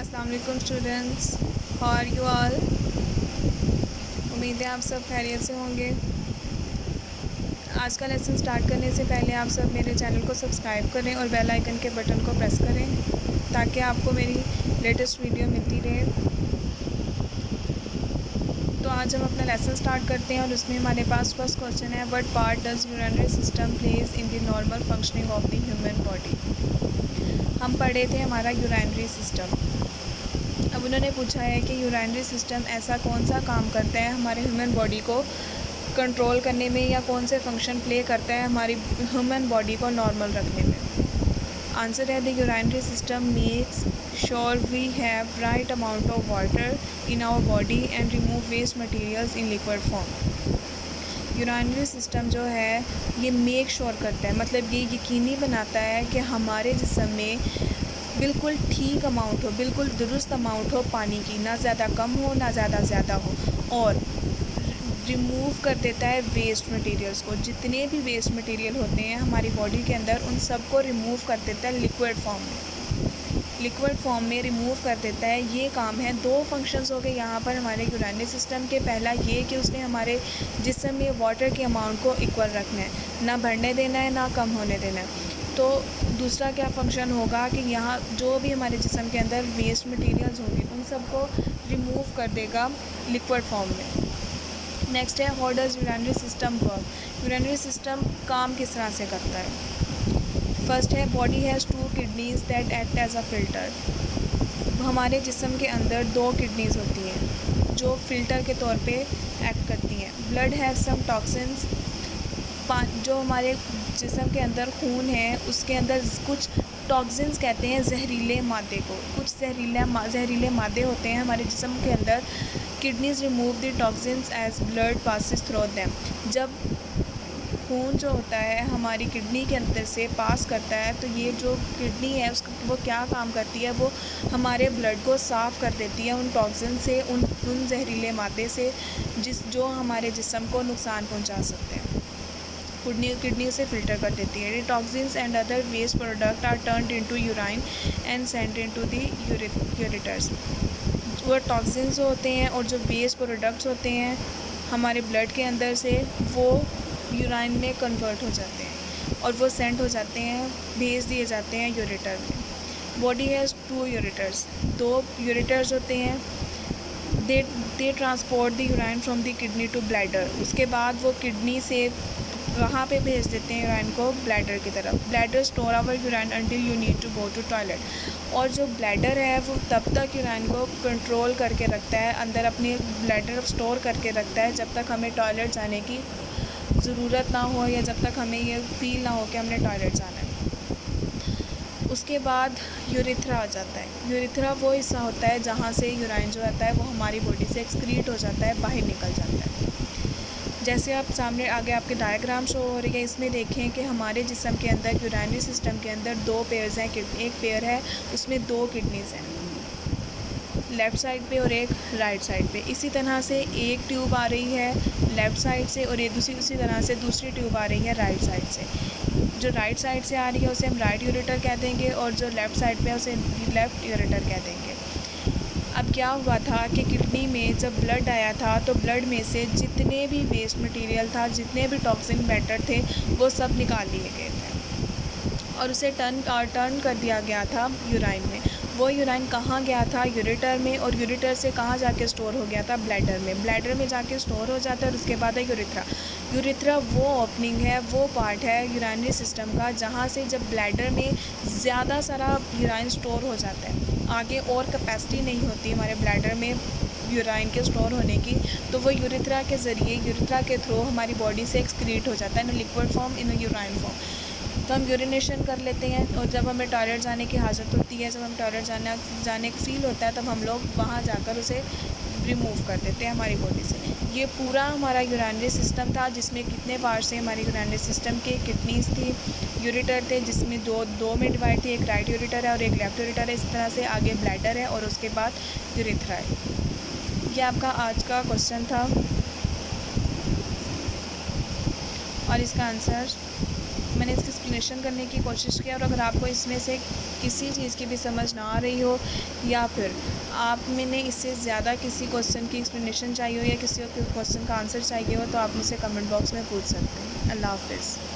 अस्सलाम वालेकुम students, how are you all. उम्मीद है आप सब खैरियत से होंगे। आज का लेसन स्टार्ट करने से पहले आप सब मेरे चैनल को सब्सक्राइब करें और बेल आइकन के बटन को प्रेस करें ताकि आपको मेरी लेटेस्ट वीडियो मिलती रहे। तो आज हम अपना लेसन स्टार्ट करते हैं और उसमें हमारे पास फर्स्ट क्वेश्चन है, what part does urinary system plays in the normal functioning of the human body. हम पढ़े थे हमारा यूरिनरी सिस्टम। अब उन्होंने पूछा है कि यूरिनरी सिस्टम ऐसा कौन सा काम करता है हमारे ह्यूमन बॉडी को कंट्रोल करने में, या कौन से फंक्शन प्ले करता है हमारी ह्यूमन बॉडी को नॉर्मल रखने में। आंसर है the urinary system makes sure we have right amount of water in our body and remove waste materials in liquid form. Urinary system जो है ये मेक श्योर करता है, मतलब ये यकीनी बनाता है कि हमारे जिस्म में बिल्कुल ठीक अमाउंट हो, बिल्कुल दुरुस्त अमाउंट हो पानी की, ना ज़्यादा कम हो ना ज़्यादा हो, और रिमूव कर देता है वेस्ट मटेरियल्स को। जितने भी वेस्ट मटेरियल होते हैं हमारी बॉडी के अंदर उन सब को रिमूव कर देता है लिक्विड फॉर्म में रिमूव कर देता है। ये काम है। दो फंक्शंस हो गए यहाँ पर हमारे यूरिनरी सिस्टम के। पहला ये कि उसने हमारे जिस्म में वाटर के अमाउंट को इक्वल रखना है, ना बढ़ने देना है ना कम होने देना है। तो दूसरा क्या फंक्शन होगा कि यहाँ जो भी हमारे जिस्म के अंदर वेस्ट मटेरियल्स होंगे उन सबको रिमूव कर देगा लिक्विड फॉर्म में। नेक्स्ट है, how does urinary system work. Urinary system काम किस तरह से करता है। फर्स्ट है, body has 2 kidneys that act as a filter. हमारे जिस्म के अंदर 2 किडनीज होती हैं जो फ़िल्टर के तौर पे एक्ट करती हैं। Blood has some toxins. जो हमारे जिस्म के अंदर खून है उसके अंदर कुछ टॉक्सिन्स कहते हैं जहरीले मादे को। कुछ जहरीले मादे होते हैं हमारे जिस्म के अंदर। Kidneys remove the toxins as blood passes through them. जब खून जो होता है हमारी किडनी के अंदर से पास करता है तो ये जो किडनी है उसका वो क्या काम करती है, वो हमारे ब्लड को साफ़ कर देती है उन टॉक्सिन से, उन जहरीले मादे से जो हमारे जिस्म को नुकसान पहुंचा सकते हैं। किडनी उसे फ़िल्टर कर देती है। Toxins and other waste product are turned into urine and sent into the ureters. वो टॉक्सिन्स होते हैं और जो वेस्ट प्रोडक्ट्स होते हैं हमारे ब्लड के अंदर से वो यूराइन में कन्वर्ट हो जाते हैं और वो सेंट हो जाते हैं, भेज दिए जाते हैं यूरेटर में। Body has 2 ureters. 2 यूरेटर्स होते हैं। They transport the urine from the kidney to bladder. उसके बाद वो किडनी से वहाँ पे भेज देते हैं यूराइन को ब्लैडर की तरफ। Bladder store our urine until you need to go to toilet. और जो ब्लैडर है वो तब तक यूराइन को कंट्रोल करके रखता है, अंदर अपने ब्लैडर स्टोर करके रखता है जब तक हमें टॉयलेट जाने की ज़रूरत ना हो, या जब तक हमें ये फील ना हो कि हमने टॉयलेट जाना है। उसके बाद यूरिथ्रा आ जाता है। यूरिथ्रा वो हिस्सा होता है जहाँ से यूराइन जो आता है वो हमारी बॉडी से एक्सक्रीट हो जाता है, बाहर निकल जाता है। जैसे आप सामने आगे आपके डायग्राम शो हो रही है, इसमें देखें कि हमारे जिस्म के अंदर यूरिनरी सिस्टम के अंदर 2 पेयर्स हैं। एक पेयर है उसमें 2 किडनीज़ हैं, लेफ़्ट साइड पे और एक राइट साइड पे। इसी तरह से एक ट्यूब आ रही है लेफ़्ट साइड से और उसी तरह से दूसरी ट्यूब आ रही है राइट साइड से। जो राइट साइड से आ रही है उसे हम राइट यूरेटर कह देंगे और जो लेफ़्ट साइड पे है उसे लेफ़्ट यूरेटर कह देंगे। अब क्या हुआ था कि किडनी में जब ब्लड आया था तो ब्लड में से जितने भी वेस्ट मटेरियल था, जितने भी टॉक्सिक मैटर थे वो सब निकाल लिए गए थे और उसे टर्न कर दिया गया था यूराइन में। वो यूराइन कहाँ गया था, यूरेटर में, और यूरेटर से कहाँ जाके स्टोर हो गया था, ब्लैडर में। ब्लैडर में जाके स्टोर हो जाता है और उसके बाद है यूरेथ्रा। यूरेथ्रा वो ओपनिंग है, वो पार्ट है यूरिनरी सिस्टम का जहाँ से जब ब्लैडर में ज़्यादा सारा यूराइन स्टोर हो जाता है, आगे और कैपेसिटी नहीं होती हमारे ब्लैडर में यूराइन के स्टोर होने की, तो वो यूरेथ्रा के ज़रिए, यूरेथ्रा के थ्रू हमारी बॉडी से एक्सक्रीट हो जाता है इन लिक्विड फॉर्म, इन यूराइन फॉर्म। तो हम यूरिनेशन कर लेते हैं और जब हमें टॉयलेट जाने की हाजत होती है, जब हम टॉयलेट जाने का फील होता है, तब हम लोग वहाँ जाकर उसे रिमूव कर देते हैं हमारी बॉडी से। ये पूरा हमारा यूरिनरी सिस्टम था जिसमें कितने पार्ट्स थे हमारे यूरिनरी सिस्टम के। किडनीज थी, यूरेटर थे जिसमें दो में डिवाइड थी, एक राइट यूरेटर है और एक लेफ्ट यूरेटर है। इस तरह से आगे ब्लैडर है और उसके बाद यूरेथ्रा है। ये आपका आज का क्वेश्चन था और इसका आंसर मैंने इसकी एक्सप्लेनेशन करने की कोशिश की, और अगर आपको इसमें से किसी चीज़ की भी समझ ना आ रही हो या फिर आप मैंने इससे ज़्यादा किसी क्वेश्चन की एक्सप्लेनेशन चाहिए हो या किसी और क्वेश्चन का आंसर चाहिए हो तो आप मुझसे कमेंट बॉक्स में पूछ सकते हैं। अल्लाह हाफ़िज़।